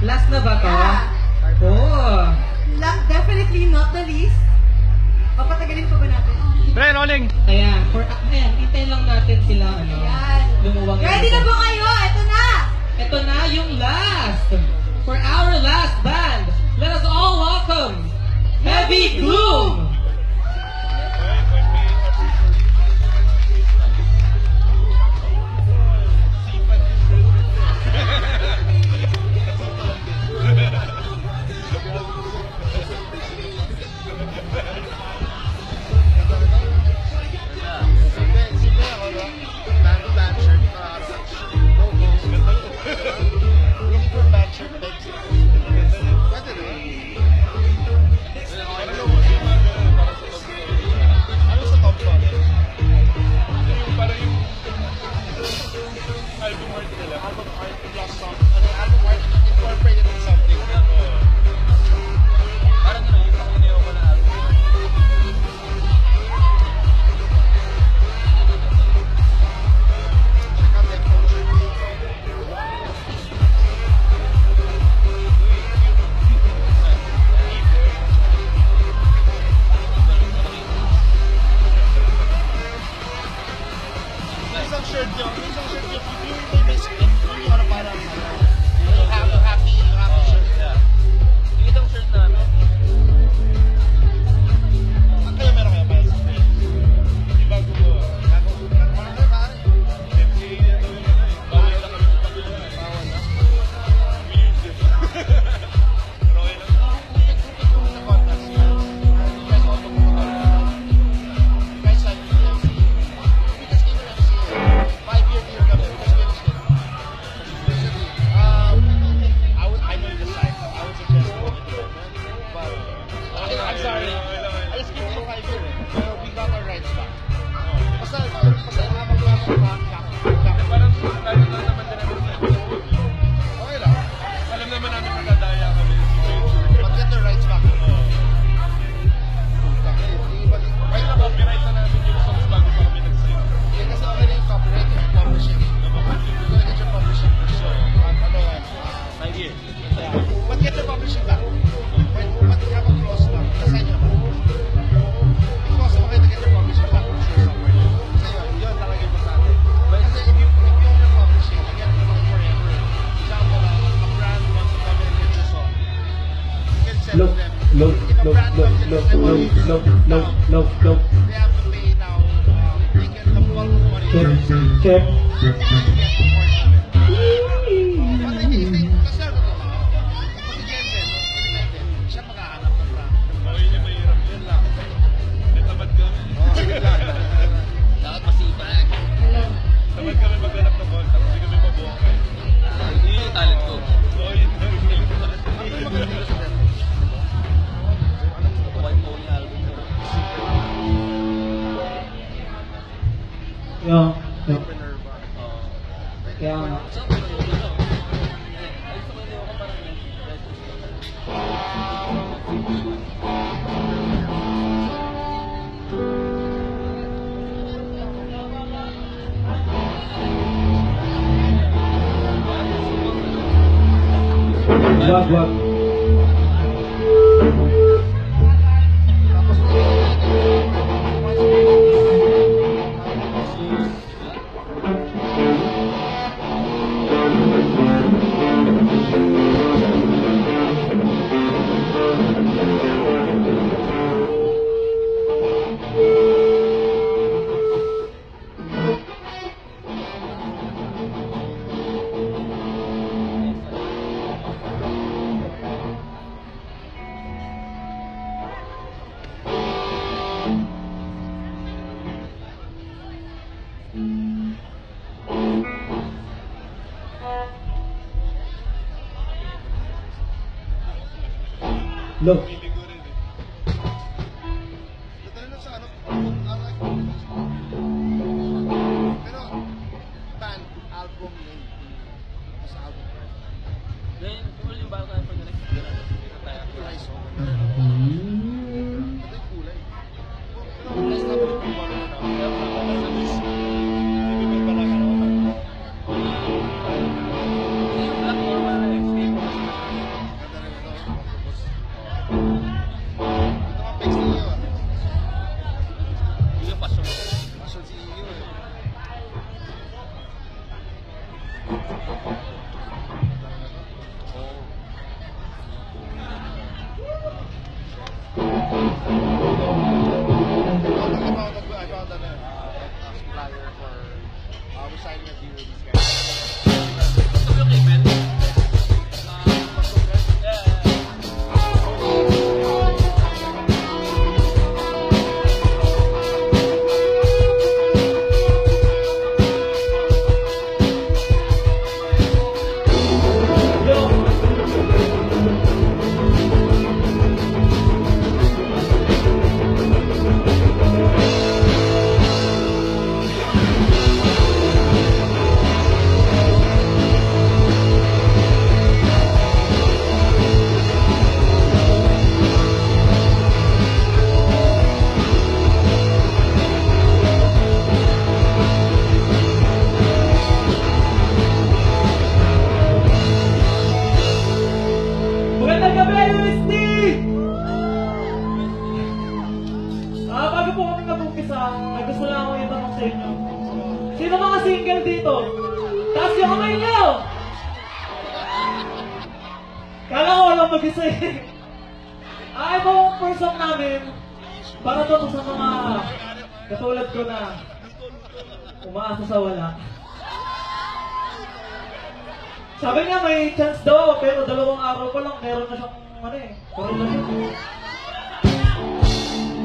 Last na ba to? Yeah. Oh. Definitely not the least. Papatagalin pa ba natin? Pre, rolling! Ayan, ayan, hintayin lang natin sila, Ayan. lumuwag. Ready na po kayo? Ito na! Ito na yung last. For our last band, let us all welcome Heavy Gloom! Look. Check. Tamad kami maghanap ng contact, hindi kami mabuhay. Yun yung talent ko. Oo, yun yung talent ko. Kaya nga. Wag. Look. I found an supplier for resigning a deal with these guys. Magandang gabi, UST! Bago po kami mag-umpisa, ay gusto lang akong itanong sa inyo. Sino mga single dito? Taas yung kamay niyo! Kala ko walang mag-isa eh. Ito ang first song namin para to sa mga katulad ko na umaasa sa wala. Sabi niya may chance daw, pero 2 araw pa lang meron na siyang relasyon.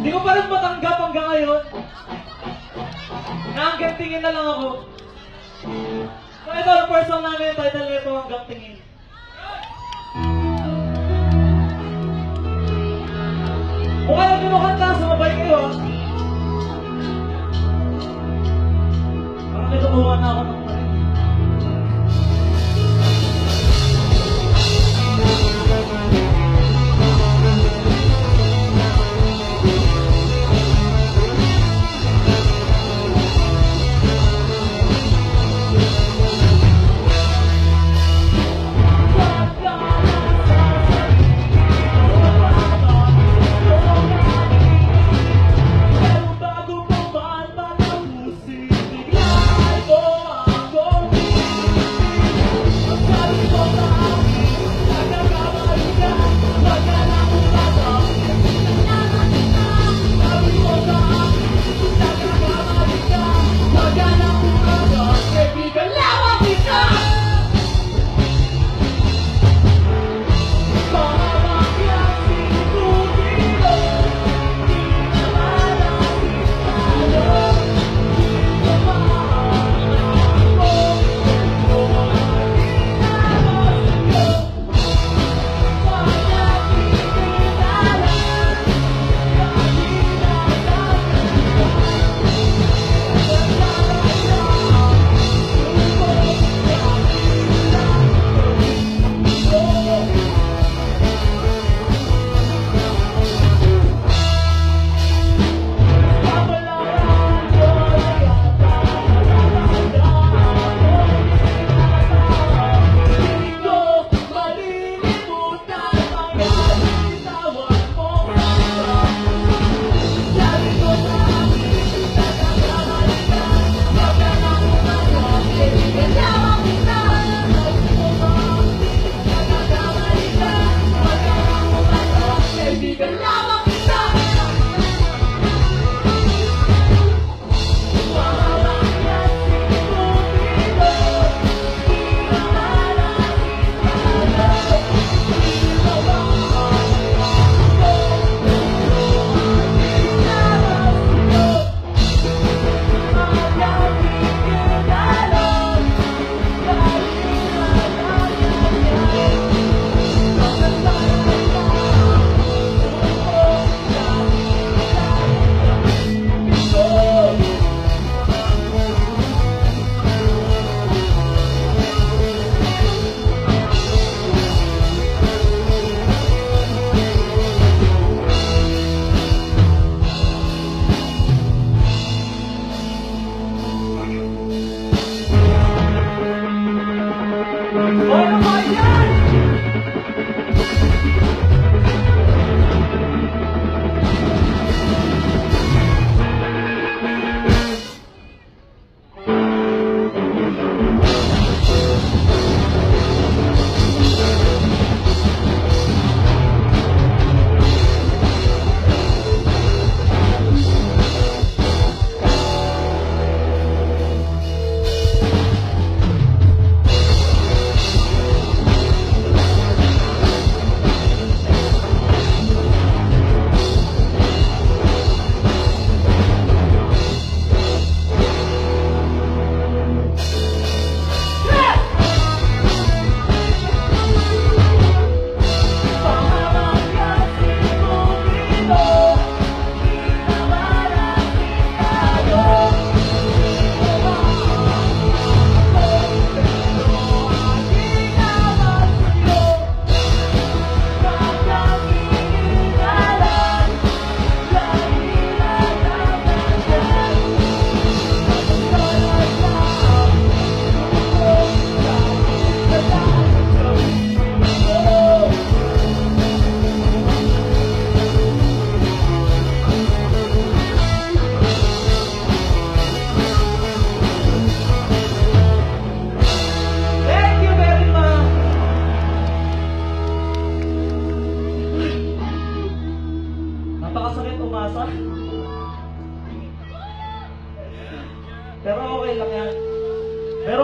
Hindi ko pa rin matanggap hanggang ngayon. Hanggang tingin na lang ako. So ito ang first song namin, title nito Hanggang Tingin. Kung alam niyo kanta, sumabay kayo ha. Parang nitutuwa na ako ng Pero bago pa man matapusin, bigla ko ako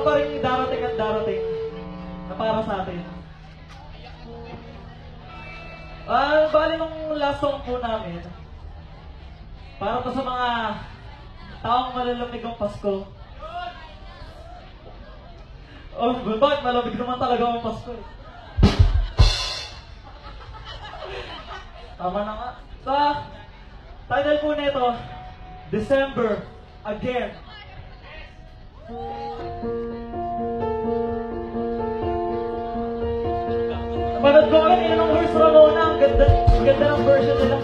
pa rin darating at darating na para sa atin. Bali nung last song po namin, para to sa mga taong malalamig ng Pasko. Oh, bakit malamig naman talaga ang Pasko eh? Tama na nga. Sa title po nito, December Again. Napanood ko kami ng Horse Ramona. Ang ganda ng version nila.